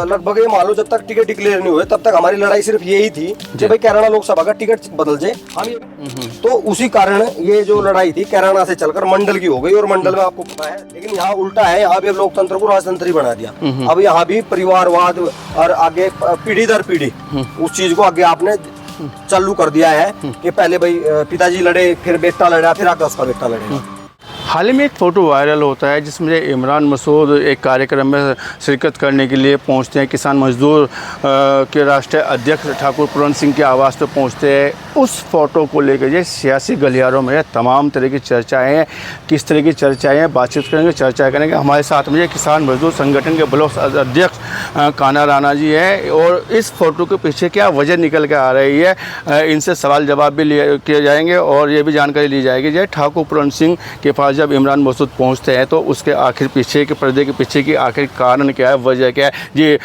लगभग ये मान लो जब तक टिकट डिक्लेयर नहीं हुए तब तक हमारी लड़ाई सिर्फ यही थी कि भाई कैराना लोकसभा का टिकट बदल जाए हम तो उसी कारण ये जो लड़ाई थी कैराना से चलकर मंडल की हो गई। और मंडल में आपको पता है, लेकिन यहाँ उल्टा है, यहाँ भी लोकतंत्र को राजतंत्र ही बना दिया। अब यहाँ भी परिवारवाद और आगे पीढ़ी दर पीढ़ी उस चीज को आगे आपने चालू कर दिया है कि पहले भाई पिताजी लड़े, फिर बेटा लड़ा, फिर आगे उसका बेटा लड़ेगा। हाल ही में एक फ़ोटो वायरल होता है जिसमें इमरान मसूद एक कार्यक्रम में शिरकत करने के लिए पहुंचते हैं। किसान मजदूर के राष्ट्रीय अध्यक्ष ठाकुर पूरन सिंह के आवास पर पहुंचते हैं। उस फ़ोटो को लेकर ये सियासी गलियारों में तमाम तरह की चर्चाएं हैं। किस तरह की चर्चाएं हैं, बातचीत करेंगे, चर्चा करेंगे। हमारे साथ में ये किसान मजदूर संगठन के ब्लॉक अध्यक्ष कान्हा राणा जी हैं और इस फ़ोटो के पीछे क्या वजह निकल के आ रही है, इनसे सवाल जवाब भी किए जाएंगे और ये भी जानकारी ली जाएगी। जय ठाकुर पूरन सिंह के पास जब इमरान मसूद पहुंचते हैं तो उसके आखिर पीछे के पर्दे के पीछे की आखिर कारण क्या है, वजह क्या है जी।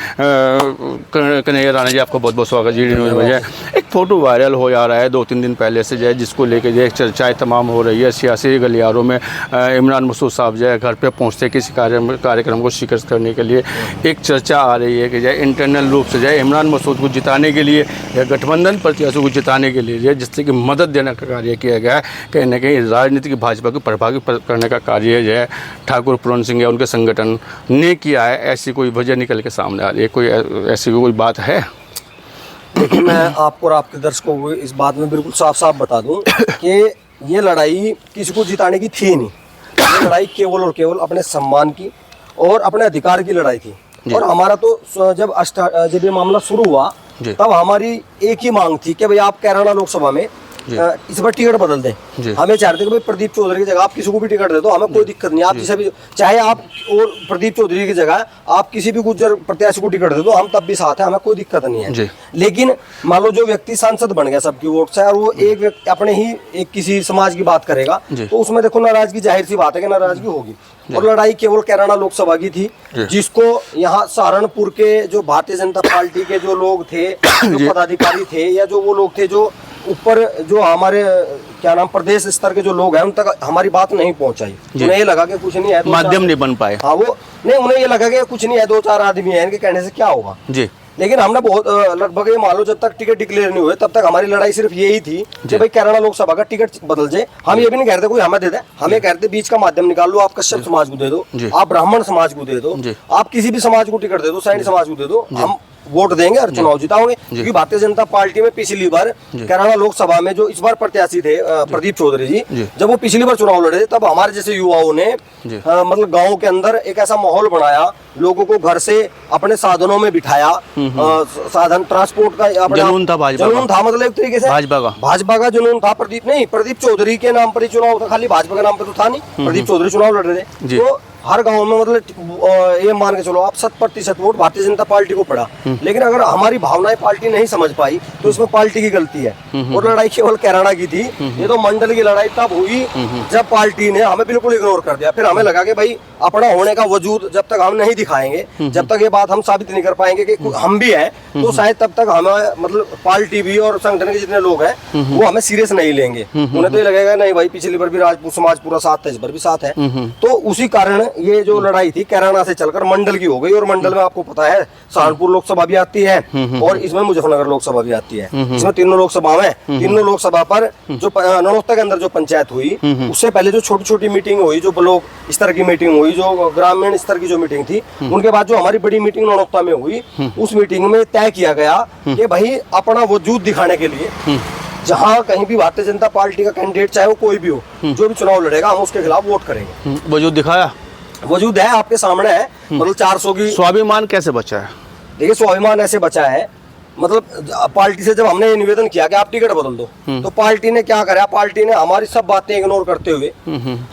कन्हैया राणा जी, आपका बहुत बहुत स्वागत जी। वजह एक फ़ोटो वायरल हो जा रहा है 2-3 दिन पहले से, जो जिसको लेकर जो चर्चाएँ तमाम हो रही है सियासी गलियारों में। इमरान मसूद साहब जो है घर पे पहुँचते किसी कार्यक्रम को शिकस्त करने के लिए एक चर्चा आ रही है कि जो इंटरनल रूप से जो इमरान मसूद को जिताने के लिए या गठबंधन प्रत्याशियों को जिताने के लिए जिससे कि मदद देने का कार्य किया गया है। कहीं ना कहीं राजनीतिक भाजपा को प्रभावी करने का कार्य जो है ठाकुर पूरन सिंह या उनके संगठन ने किया है। ऐसी कोई वजह निकल के सामने आ रही है, कोई ऐसी कोई बात है? देखिए, मैं आपको और आपके दर्शकों को इस बात में बिल्कुल साफ साफ बता दूं कि ये लड़ाई किसी को जिताने की थी नहीं। ये लड़ाई केवल और केवल अपने सम्मान की और अपने अधिकार की लड़ाई थी। और हमारा तो जब ये मामला शुरू हुआ तब हमारी एक ही मांग थी कि भाई आप कैराना लोकसभा में इस बार टिकट बदल दें। हमें चाहते कि भाई प्रदीप चौधरी की जगह आप किसी को भी टिकट दे दो, हमें कोई दिक्कत नहीं। आप जिसे भी चाहे आप और प्रदीप चौधरी की जगह आप किसी भी गुर्जर प्रत्याशी को टिकट दे दो, हम तब भी साथ हैं, हमें कोई दिक्कत नहीं है। लेकिन मान लो जो व्यक्ति सांसद बन गया सबकी वोट से और वो एक व्यक्ति अपने ही एक किसी समाज की बात करेगा तो उसमें देखो नाराजगी जाहिर सी बात है कि नाराजगी होगी। और लड़ाई केवल कैराना लोकसभा की थी, जिसको यहाँ सहारनपुर के जो भारतीय जनता पार्टी के जो लोग थे, जो पदाधिकारी थे या जो वो लोग थे जो ऊपर जो हमारे क्या नाम प्रदेश स्तर के जो लोग हैं उन तक हमारी बात नहीं पहुंचाई। उन्हें ये लगा कि कुछ नहीं है, माध्यम नहीं बन पाए। हाँ, वो नहीं, उन्हें ये लगा कि कुछ नहीं है, 2-4 आदमी हैं, इनके कहने से क्या होगा जी। लेकिन हमने बहुत लगभग ये मान लो जब तक टिकट डिक्लेयर नहीं हुए तब तक हमारी लड़ाई सिर्फ यही थी कि भाई कैराना लोकसभा का टिकट बदल जाए। हम ये भी नहीं कहते कोई हमें दे दे, हमें कहते बीच का माध्यम निकाल लो। आप कश्यप समाज को दे दो, आप ब्राह्मण समाज को दे दो, आप किसी भी समाज को टिकट दे दो, सैनिक समाज को दे दो, हम वोट देंगे और चुनाव जिताओगे। क्योंकि भारतीय जनता पार्टी में पिछली बार कैराना लोकसभा में जो इस बार प्रत्याशी थे प्रदीप चौधरी जी, जब वो पिछली बार चुनाव लड़े तब हमारे जैसे युवाओं ने मतलब गांव के अंदर एक ऐसा माहौल बनाया, लोगों को घर से अपने साधनों में बिठाया, साधन ट्रांसपोर्ट का जुनून था, मतलब एक तरीके से भाजपा का जुनून था। प्रदीप चौधरी के नाम पर ही चुनाव था, खाली भाजपा के नाम पर तो था नहीं। प्रदीप चौधरी चुनाव लड़ रहे थे तो हर गांव में मतलब ये मान के चलो आप 100% वोट भारतीय जनता पार्टी को पड़ा। लेकिन अगर हमारी भावनाएं पार्टी नहीं समझ पाई तो इसमें पार्टी की गलती है। और लड़ाई केवल कैराना की थी, ये तो मंडल की लड़ाई तब हुई जब पार्टी ने हमें बिल्कुल इग्नोर कर दिया। फिर हमें लगा कि भाई अपना होने का वजूद जब तक हम नहीं दिखाएंगे, जब तक ये बात हम साबित नहीं कर पाएंगे कि हम भी हैं, तो शायद तब तक हमें मतलब पार्टी भी और संगठन के जितने लोग हैं वो हमें सीरियस नहीं लेंगे। उन्हें तो ये लगेगा नहीं भाई पिछली बार भी राजपूत समाज पूरा साथ था, इस बार भी साथ है। तो उसी कारण ये जो लड़ाई थी कैराना से चलकर मंडल की हो गई। और मंडल में आपको पता है सहारनपुर लोकसभा भी आती है और इसमें मुजफ्फरनगर लोकसभा भी आती है। इसमें तीनों लोकसभा में तीनों लोकसभा पर जो ननौता के अंदर जो पंचायत हुई उससे पहले जो छोटी छोटी मीटिंग हुई, जो ब्लॉक स्तर की मीटिंग हुई, जो ग्रामीण स्तर की जो मीटिंग थी, उनके बाद जो हमारी बड़ी मीटिंग ननौता में हुई, उस मीटिंग में तय किया गया कि भाई अपना वजूद दिखाने के लिए जहाँ कहीं भी भारतीय जनता पार्टी का कैंडिडेट चाहे वो कोई भी हो, जो भी चुनाव लड़ेगा हम उसके खिलाफ वोट करेंगे। वजूद दिखाया, वजूद है आपके सामने है। मतलब 400 की स्वाभिमान कैसे बचा है? देखिए स्वाभिमान ऐसे बचा है, मतलब पार्टी से जब हमने ये निवेदन किया कि आप टिकट बदल दो तो पार्टी ने क्या करा, पार्टी ने हमारी सब बातें इग्नोर करते हुए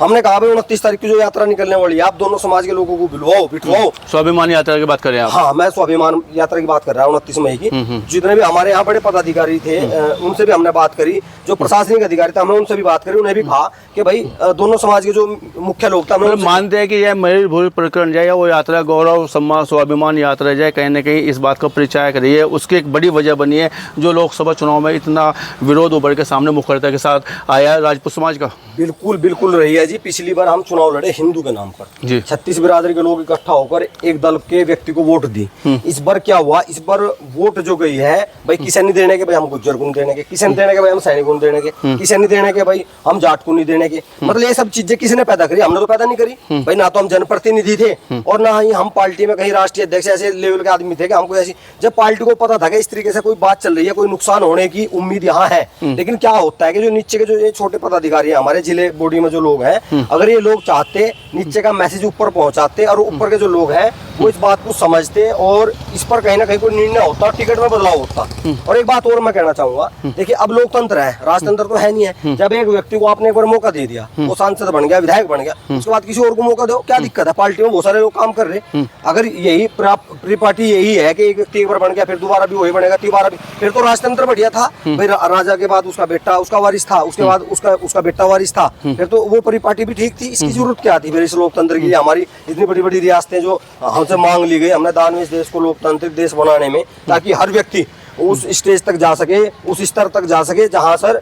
हमने कहा भाई 29 तारीख की जो यात्रा निकलने वाली है आप दोनों समाज के लोगों को बुलवाओ, बिठवाओ। स्वाभिमान यात्रा की बात कर रहे हैं आप? हाँ, मैं स्वाभिमान यात्रा की बात कर रहा हूँ 29 मई की। जितने भी हमारे यहाँ बड़े पदाधिकारी थे उनसे भी हमने बात करी, जो प्रशासनिक अधिकारी थे हमने उनसे भी बात करी। उन्हें भी कहा कि भाई दोनों समाज के जो मुख्य लोग थे मानते हैं कि यह मयूर भूमि प्रकरण जाए या वो यात्रा गौरव सम्मान स्वाभिमान यात्रा जाए, कहीं ना कहीं इस बात का परिचय करिए, उसकी एक बड़ी वजह बनी है जो लोकसभा चुनाव में इतना विरोध उभर के सामने मुखरता के साथ आया है राजपूत समाज का? बिल्कुल बिल्कुल रही है जी। पिछली बार हम चुनाव लड़े हिंदू के नाम पर जी, 36 बिरादरी के लोग इकट्ठा होकर एक दल के व्यक्ति को वोट दी। इस बार क्या हुआ, इस बार वोट जो गई है भाई, किसे नहीं देने के भाई हम गुज्जर को नहीं देने के, किसे नहीं देने के भाई हम सैनिक को नहीं देने के, किसे नहीं देने के भाई हम जाट को नहीं देने के। मतलब ये सब चीजें किसने पैदा करी? हमने तो पैदा नहीं करी भाई। ना तो हम जनप्रतिनिधि थे और ना ही हम पार्टी में कहीं राष्ट्रीय अध्यक्ष ऐसे लेवल के आदमी थे कि हमको ऐसी, जब पार्टी को पता था कि इस तरीके से कोई बात चल रही है, कोई नुकसान होने की उम्मीद यहाँ है। लेकिन क्या होता है कि जो नीचे के जो ये छोटे पदाधिकारी है हमारे जिले बॉडी में जो लोग हैं, अगर ये लोग चाहते नीचे का मैसेज ऊपर पहुंचाते और ऊपर के जो लोग हैं वो इस बात को समझते और इस पर कहीं ना कहीं कोई निर्णय होता, टिकट में बदलाव होता। और एक बात और मैं कहना चाहूंगा, देखिए अब लोकतंत्र है, राजतंत्र तो है नहीं है। जब एक व्यक्ति को आपने एक बार मौका दे दिया, वो सांसद बन गया, विधायक बन गया, उसके बाद किसी और को मौका दो, क्या दिक्कत है? पार्टी में बहुत सारे लोग काम कर रहे। अगर यही पार्टी यही है कि एक व्यक्ति एक बार बन गया फिर दोबारा भी वही बनेगा, तीबारा भी, फिर तो राजतंत्र बढ़िया था भाई। राजा के बाद उसका बेटा उसका वारिस था, उसके बाद उसका बेटा वारिस था, फिर तो वो परिपाटी भी ठीक थी। इसकी जरूरत क्या थी फिर इस लोकतंत्र की? हमारी इतनी बड़ी बड़ी रियासतें जो हमसे मांग ली गई, हमने दान में इस देश को लोकतांत्रिक देश बनाने में, ताकि हर व्यक्ति उस स्टेज तक जा सके, उस स्तर तक जा सके जहां सर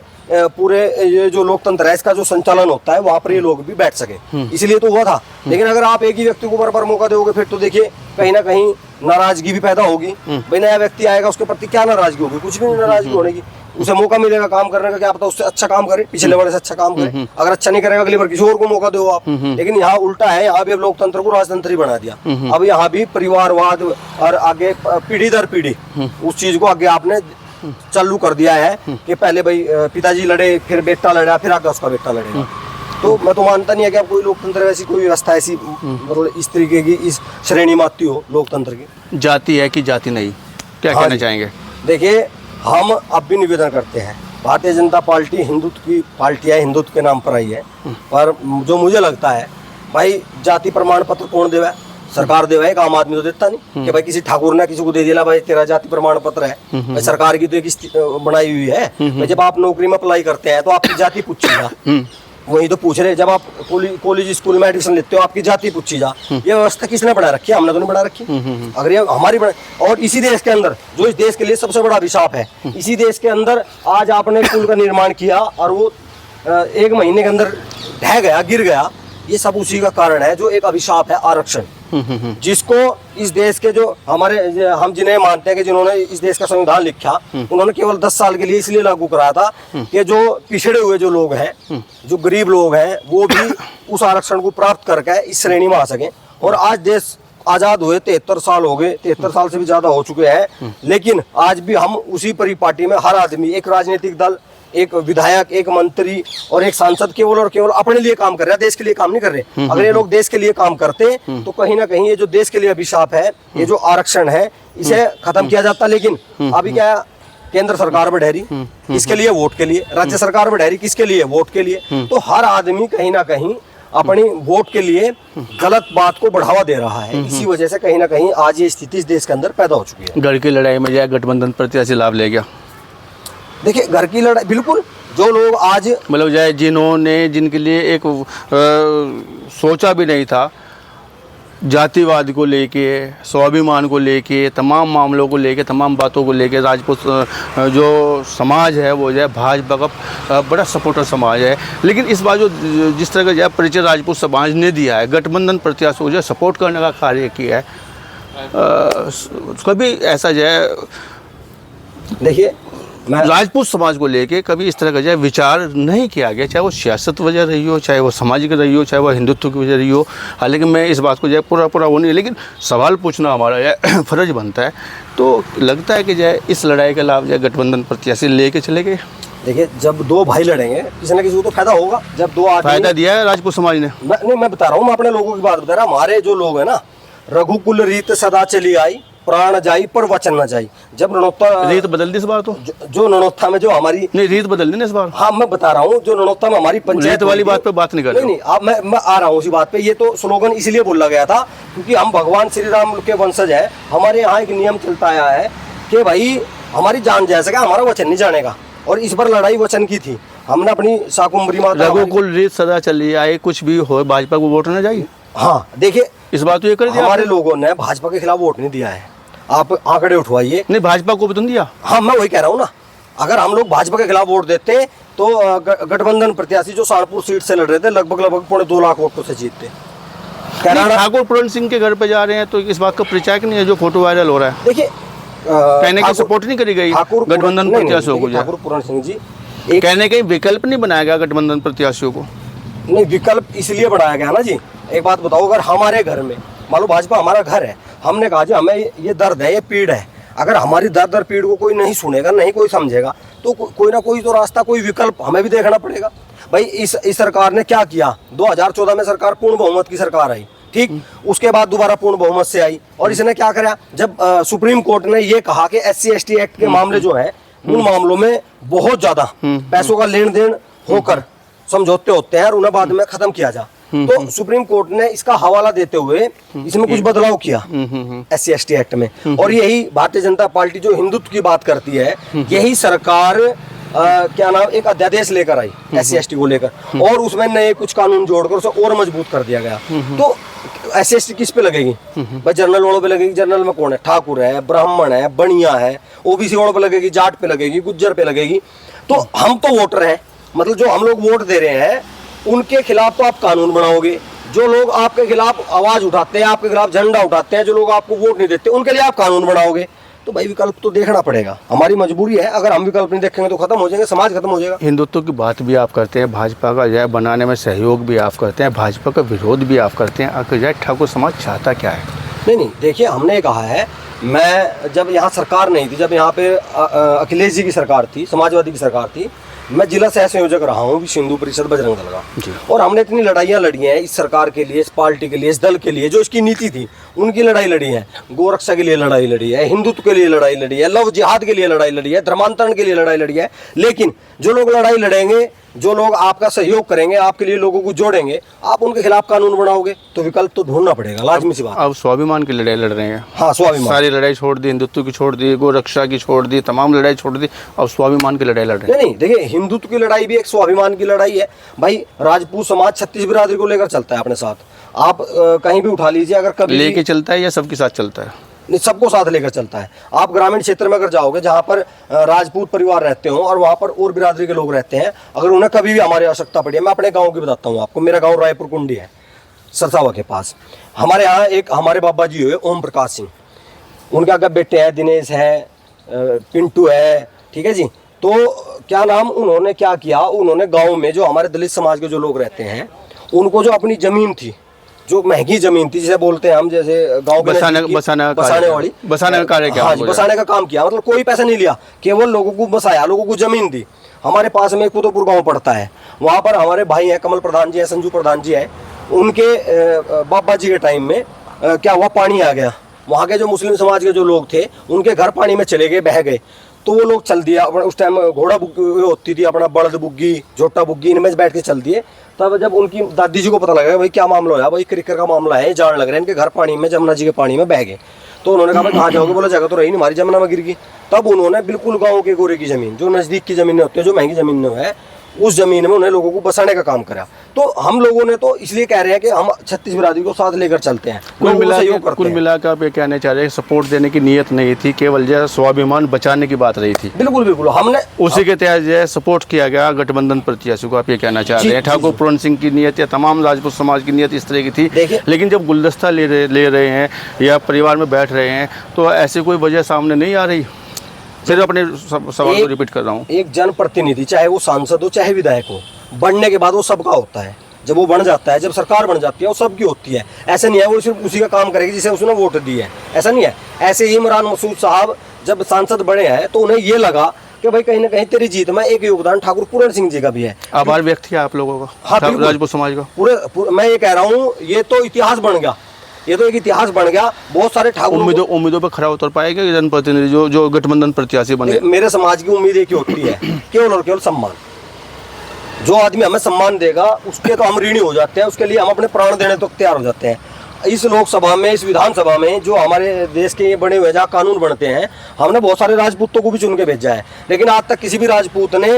पूरे ये जो लोकतंत्र है इसका जो संचालन होता है वहां पर ये लोग भी बैठ सके। इसलिए तो हुआ था। लेकिन अगर आप एक ही व्यक्ति को बार मौका दोगे फिर तो देखिए कहीं ना कहीं नाराजगी भी पैदा होगी। भाई नया व्यक्ति आएगा, उसके प्रति क्या नाराजगी होगी? कुछ भी नहीं नाराजगी होने की। उसे मौका मिलेगा काम करने का, क्या पता उससे अच्छा काम करे, पिछले बार से अच्छा काम करे। अगर अच्छा नहीं करेगा अगली बार किसी और को मौका दो आप। लेकिन यहाँ उल्टा है, यहाँ भी अब लोकतंत्र को राजतंत्र ही बना दिया। अब यहाँ भी परिवारवाद और आगे पीढ़ी दर पीढ़ी उस चीज को आगे आपने चालू कर दिया है कि पहले भाई पिताजी लड़े, फिर बेटा लड़ा, फिर आगे उसका बेटा लड़ेगा। तो मैं तो मानता नहीं है कि अब कोई लोकतंत्र ऐसी कोई व्यवस्था ऐसी मतलब इस तरीके की इस श्रेणी में आती हो लोकतंत्र की। जाति है कि जाति नहीं, क्या कहना चाहेंगे? देखिए हम अब भी निवेदन करते हैं, भारतीय जनता पार्टी हिंदुत्व की पार्टी है, हिंदुत्व के नाम पर आई है। पर जो मुझे लगता है भाई जाति प्रमाण पत्र कौन देवा है? सरकार देवा है, एक आम आदमी तो देता नहीं कि भाई किसी ठाकुर ने किसी को दे दिया भाई तेरा जाति प्रमाण पत्र है। भाई सरकार की तो एक बनाई हुई है। भाई जब आप नौकरी में अप्लाई करते हैं तो आपकी जाति पूछेगा, वही तो पूछ रहे। जब आप कॉलेज स्कूल में एडमिशन लेते हो आपकी जाति पूछी जा। ये व्यवस्था किसने बना रखी है? हमने तो नहीं बना रखी। अगर ये हमारी और इसी देश के अंदर जो इस देश के लिए सबसे बड़ा अभिशाप है, इसी देश के अंदर आज आपने पुल का निर्माण किया और वो 1 महीने के अंदर ढह गया, गिर गया। ये सब उसी का कारण है जो एक अभिशाप है, आरक्षण, जिसको इस देश के जो हमारे हम जिन्हें मानते हैं कि जिन्होंने इस देश का संविधान लिखा, उन्होंने केवल 10 साल के लिए इसलिए लागू कराया था कि जो पिछड़े हुए जो लोग हैं, जो गरीब लोग हैं, वो भी उस आरक्षण को प्राप्त करके इस श्रेणी में आ सके। और आज देश आजाद हुए 73 साल हो गए, 73 साल से भी ज्यादा हो चुके हैं, लेकिन आज भी हम उसी परिपाटी में हर आदमी, एक राजनीतिक दल, एक विधायक, एक मंत्री और एक सांसद केवल और केवल अपने लिए काम कर रहे हैं, देश के लिए काम नहीं कर रहे। अगर ये लोग देश के लिए काम करते तो कहीं ना कहीं ये जो देश के लिए अभिशाप है, ये जो आरक्षण है, इसे खत्म किया जाता। लेकिन अभी क्या, केंद्र सरकार में ठहरी इसके लिए वोट के लिए, राज्य सरकार में ठहरी किसके लिए? वोट के लिए। तो हर आदमी कहीं ना कहीं अपनी वोट के लिए गलत बात को बढ़ावा दे रहा है। इसी वजह से कहीं ना कहीं आज ये स्थिति इस देश के अंदर पैदा हो चुकी है। घर की लड़ाई में जो गठबंधन प्रत्याशी लाभ ले गया। देखिए घर की लड़ाई, बिल्कुल जो लोग आज मतलब जाए जिन्होंने, जिनके लिए एक सोचा भी नहीं था, जातिवाद को लेके, स्वाभिमान को लेके, तमाम मामलों को लेके, तमाम बातों को लेके राजपूत जो समाज है वो जो है भाजपा का बड़ा सपोर्टर समाज है। लेकिन इस बार जो जिस तरह का जो है परिचय राजपूत समाज ने दिया है, गठबंधन प्रत्याशी को जो है सपोर्ट करने का कार्य किया है, कभी ऐसा जो है, देखिए राजपूत समाज को लेके कभी इस तरह का जो है विचार नहीं किया गया, चाहे वो सियासत वजह रही हो, चाहे वो सामाजिक रही हो, चाहे वो हिंदुत्व की वजह रही हो। हालांकि मैं इस बात को जो है पूरा वो नहीं, लेकिन सवाल पूछना हमारा जो फ़र्ज बनता है। तो लगता है कि जो है इस लड़ाई का लाभ जो है गठबंधन प्रत्याशी लेके चले गए। देखिए जब दो भाई लड़ेंगे किसी न किसी को तो फायदा होगा। जब दो आदमी, फायदा दिया है राजपूत समाज ने। नहीं मैं बता रहा हूँ, मैं अपने लोगों की बात बता रहा हूँ। हमारे जो लोग हैं ना, रघुकुल रीत सदा चली आई, प्राण जाई पर वचन न जाई। जब रणोत्ता रीत बदल दी इस बार, तो जो रणोत्था में जो हमारी, नहीं रीत बदल दी ना इस बार। हाँ मैं बता रहा हूँ, जो रणोत्था में हमारी पंचायत वाली बात पे बात नहीं कर रहा। नहीं आप मैं आ रहा हूँ उसी बात पे। ये तो स्लोगन इसलिए बोला गया था क्योंकि हम भगवान श्री राम के वंशज है। हमारे यहाँ एक नियम चलता आया है कि भाई हमारी जान जा सके, हमारा वचन नहीं जानेगा। और इस बार लड़ाई वचन की थी। हमने अपनी शाकुंभरी माता, रघुकुल रीत सदा चली आई, कुछ भी हो भाजपा को वोट न जाइए। हाँ देखिए इस बात तो ये कर दिया हमारे लोगों ने भाजपा के खिलाफ वोट नहीं दिया है। आप आंकड़े उठवाइए। नहीं, भाजपा को भी तो दिया। हाँ, मैं वही कह रहा हूँ ना, अगर हम लोग भाजपा के खिलाफ वोट देते तो गठबंधन प्रत्याशी जो सहारनपुर सीट से लड़ रहे थे लगभग 2.25 लाख वोटों से जीतते। ठाकुर पूरन सिंह के घर पे जा रहे हैं तो इस बात का परिचय नहीं है जो फोटो वायरल हो रहा है। देखिए, कहने की सपोर्ट नहीं करी गई गठबंधन प्रत्याशियों को। ठाकुर पूरन सिंह जी कहने का विकल्प नहीं बनाया गया गठबंधन प्रत्याशियों को। नहीं, विकल्प इसलिए बढ़ाया गया ना जी। एक बात बताओ, अगर हमारे घर में मान लो भाजपा हमारा घर है, हमने कहा जी हमें ये दर्द है, ये पीड़ है, अगर हमारी दर्द और पीड़ को कोई नहीं सुनेगा, नहीं कोई समझेगा, तो कोई ना कोई तो रास्ता, कोई विकल्प हमें भी देखना पड़ेगा। भाई इस सरकार ने क्या किया, 2014 में सरकार पूर्ण बहुमत की सरकार आई, ठीक, उसके बाद दोबारा पूर्ण बहुमत से आई, और इसने क्या करा, जब सुप्रीम कोर्ट ने ये कहा कि SC/ST एक्ट के मामले जो है उन मामलों में बहुत ज्यादा पैसों का लेन देन होकर समझौते होते हैं और उन्हें बाद में खत्म किया जा, तो सुप्रीम कोर्ट ने इसका हवाला देते हुए इसमें कुछ बदलाव किया SC/ST एक्ट में। और यही भारतीय जनता पार्टी जो हिंदुत्व की बात करती है, यही सरकार क्या नाम एक अध्यादेश लेकर आई SC/ST को लेकर, और उसमें नए कुछ कानून जोड़कर उसे और मजबूत कर दिया गया। तो SC/ST किस पे लगेगी भाई? जनरल वालों पे लगेगी। जनरल में कौन है? ठाकुर है, ब्राह्मण है, बनिया है। OBC वालों पे लगेगी, जाट पे लगेगी, गुज्जर पे लगेगी। तो हम तो वोटर हैं, मतलब जो हम लोग वोट दे रहे हैं उनके खिलाफ तो आप कानून बनाओगे। जो लोग आपके खिलाफ आवाज उठाते हैं, आपके खिलाफ झंडा उठाते हैं, जो लोग आपको वोट नहीं देते, उनके लिए आप कानून बनाओगे। तो भाई विकल्प तो देखना पड़ेगा, हमारी मजबूरी है। अगर हम विकल्प नहीं देखेंगे तो खत्म हो जाएंगे, समाज खत्म हो जाएगा। हिंदुत्व की बात भी आप करते हैं, भाजपा का जय बनाने में सहयोग भी आप करते हैं, भाजपा का विरोध भी आप करते हैं। आखिर जय ठाकुर समाज चाहता क्या है? नहीं, देखिए, हमने कहा है, मैं जब यहाँ सरकार नहीं थी, जब यहाँ पे अखिलेश जी की सरकार थी, समाजवादी की सरकार थी, मैं जिला सह संयोजक रहा हूँ विश्व हिंदू परिषद बजरंग दल का, और हमने इतनी लड़ाइयाँ लड़ी हैं इस सरकार के लिए, इस पार्टी के लिए, इस दल के लिए, जो इसकी नीति थी उनकी लड़ाई लड़ी है, गोरक्षा के लिए लड़ाई लड़ी है, हिंदुत्व के लिए लड़ाई लड़ी है, लव जिहाद के लिए लड़ाई लड़ी है, धर्मांतरण के लिए लड़ाई लड़ी है। लेकिन जो लोग लड़ाई लड़ेंगे, जो लोग आपका सहयोग करेंगे, आपके लिए लोगों को जोड़ेंगे, आप उनके खिलाफ कानून बनाओगे, तो विकल्प तो ढूंढना पड़ेगा, लाजमी सी बात। अब स्वाभिमान की लड़ाई लड़ रहे हैं। हाँ, स्वाभिमान, सारी लड़ाई छोड़ दी, हिंदुत्व की छोड़ दी, गोरक्षा की छोड़ दी, तमाम लड़ाई छोड़ दी, अब स्वाभिमान की लड़ाई लड़ रहे हैं। नहीं, देखिए, हिंदुत्व की लड़ाई भी एक स्वाभिमान की लड़ाई है भाई। राजपूत समाज 36 बिरादरी को लेकर चलता है अपने साथ। आप कहीं भी उठा लीजिए, अगर कभी लेके चलता है या सबके साथ चलता है? नहीं, सबको साथ लेकर चलता है। आप ग्रामीण क्षेत्र में अगर जाओगे जहाँ पर राजपूत परिवार रहते हो और वहाँ पर और बिरादरी के लोग रहते हैं, अगर उन्हें कभी भी हमारी आवश्यकता पड़ी है, मैं अपने गांव की बताता हूँ आपको। मेरा गांव रायपुर कुंडी है, सरसावा के पास। हमारे यहाँ एक हमारे बाबा जी हुए ओम प्रकाश सिंह, उनके आगे बेटे हैं, दिनेश है, पिंटू है, ठीक है जी। तो क्या नाम, उन्होंने क्या किया, उन्होंने गाँव में जो हमारे दलित समाज के जो लोग रहते हैं, उनको जो अपनी जमीन थी, जो महंगी जमीन थी, जिसे बोलते हैं हम, जैसे गांव के बसाने का कार्य किया। हाँ जी, बसाने का काम किया, मतलब कोई पैसा नहीं लिया, केवल लोगों को बसाया, लोगों को जमीन दी। हमारे पास में कुतुबपुर गांव पड़ता है, वहाँ पर हमारे भाई हैं, कमल प्रधान जी है, संजू प्रधान जी है, उनके बाबा जी के टाइम में क्या हुआ, पानी आ गया। वहाँ के जो मुस्लिम समाज के जो लोग थे, उनके घर पानी में चले गए, बह गए। तो वो लोग चल दिया, उस टाइम घोड़ा बुग्गी होती थी, अपना बड़द बुग्गी, झोटा बुग्गी, इनमें बैठ के चल दिए। तब जब उनकी दादी जी को पता लगा भाई क्या मामला है, भाई क्रिकेट का मामला है, जान लग रहा है, इनके घर पानी में, जमुना जी के पानी में बह गए। तो उन्होंने कहा भाई कहाँ जाओगे? बोला जगह तो रही नहीं, हमारी जमुना में गिर गई। तब उन्होंने बिल्कुल गाँव के गोरे की जमीन, जो नज़दीक की जमीनें होती है, जो महंगी जमीनें है, उस जमीन में उन्हें लोगों को बसाने का काम करा। तो हम लोगों ने तो इसलिए कह रहे हैं कि हम 36 बिरादरी को साथ लेकर चलते हैं, कुल मिलाकर आप ये कहने चाह रहे हैं सपोर्ट देने की नीयत नहीं थी, केवल जो स्वाभिमान बचाने की बात रही थी। बिल्कुल बिल्कुल, हमने उसी के तहत जो सपोर्ट किया गया गठबंधन प्रत्याशी को, आप ये कहना चाह रहे हैं। ठाकुर पूरन सिंह की नीयत या तमाम राजपूत समाज की नीयत इस तरह की थी, लेकिन जब गुलदस्ता ले रहे हैं या परिवार में बैठ रहे हैं, तो ऐसी कोई वजह सामने नहीं आ रही। फिर अपने सवाल को रिपीट कर रहा हूँ, एक जनप्रतिनिधि, चाहे वो सांसद हो चाहे विधायक हो, बनने के बाद वो सबका होता है। जब वो बन जाता है, जब सरकार बन जाती है, वो सबकी होती है। ऐसा नहीं है वो सिर्फ उसी का काम करेगी जिसे उसने वोट दी है, ऐसा नहीं है। ऐसे ही इमरान मसूद साहब जब सांसद बने हैं तो उन्हें ये लगा कि भाई कहीं ना कहीं तेरी जीत में एक योगदान ठाकुर पूरन सिंह जी का भी है। आभार व्यक्त किया आप लोगों का, हाँ, राजपूत समाज का पूरे मैं ये कह रहा हूँ, ये तो इतिहास बन गया, ये तो एक इतिहास बन गया। बहुत सारे ठाकुर उम्मीदों पर खरा उतर पाएगा जनप्रतिनिधि जो गठबंधन प्रत्याशी बने। मेरे समाज की उम्मीद एक ही होती है, केवल और केवल सम्मान। जो आदमी हमें सम्मान देगा उसके तो हम ऋणी हो जाते हैं, उसके लिए हम अपने प्राण देने तो तैयार हो जाते हैं। इस लोकसभा में, इस विधानसभा में जो हमारे देश के ये बने हुए जहाँ कानून बनते हैं, हमने बहुत सारे राजपूतों को भी चुन के भेजा है, लेकिन आज तक किसी भी राजपूत ने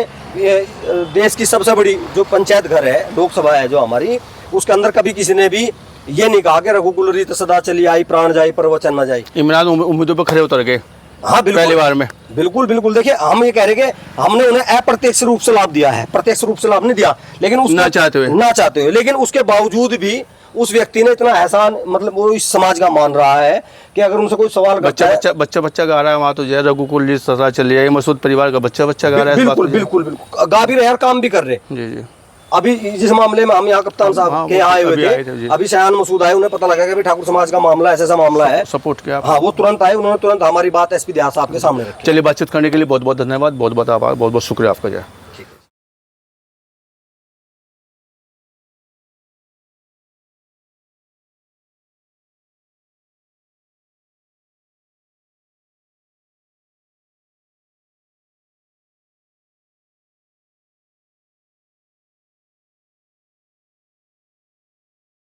देश की सबसे बड़ी जो पंचायत घर है, लोकसभा है जो हमारी, उसके अंदर कभी किसी ने भी ये नहीं कहा कि रघुकुल रीत सदा चली आई, प्राण जाई पर वचन न जाई। इमरान उम्मीदों पर खरे उतर गए। हाँ बिल्कुल, पहली बार में बिल्कुल बिल्कुल। देखिए हम ये कह रहे हैं कि हमने उन्हें अप्रत्यक्ष रूप से लाभ दिया है, प्रत्यक्ष रूप से लाभ नहीं दिया, लेकिन ना चाहते हुए, लेकिन उसके बावजूद भी उस व्यक्ति ने इतना एहसान, मतलब वो इस समाज का मान रहा है कि अगर उनसे कोई सवाल करता है, बच्चा गा रहा है वहाँ, तो जय रघुकुल रीत सदा चली आई, मसूद परिवार का बच्चा गा रहा है। बिल्कुल बिल्कुल बिल्कुल, गा भी रहे हैं, काम भी कर रहे। जी जी। अभी जिस मामले में हम यहाँ कप्तान साहब के आए हुए थे, अभी शयान मसूद आए, उन्हें पता लगा कि ठाकुर समाज का मामला ऐसा मामला है, सपोर्ट किया। हाँ, वो तुरंत आए, उन्होंने तुरंत हमारी बात एसपी देहात साहब के सामने रखी। चलिए, बातचीत करने के लिए बहुत बहुत धन्यवाद, बहुत बहुत आभार, बहुत बहुत शुक्रिया आपका। जय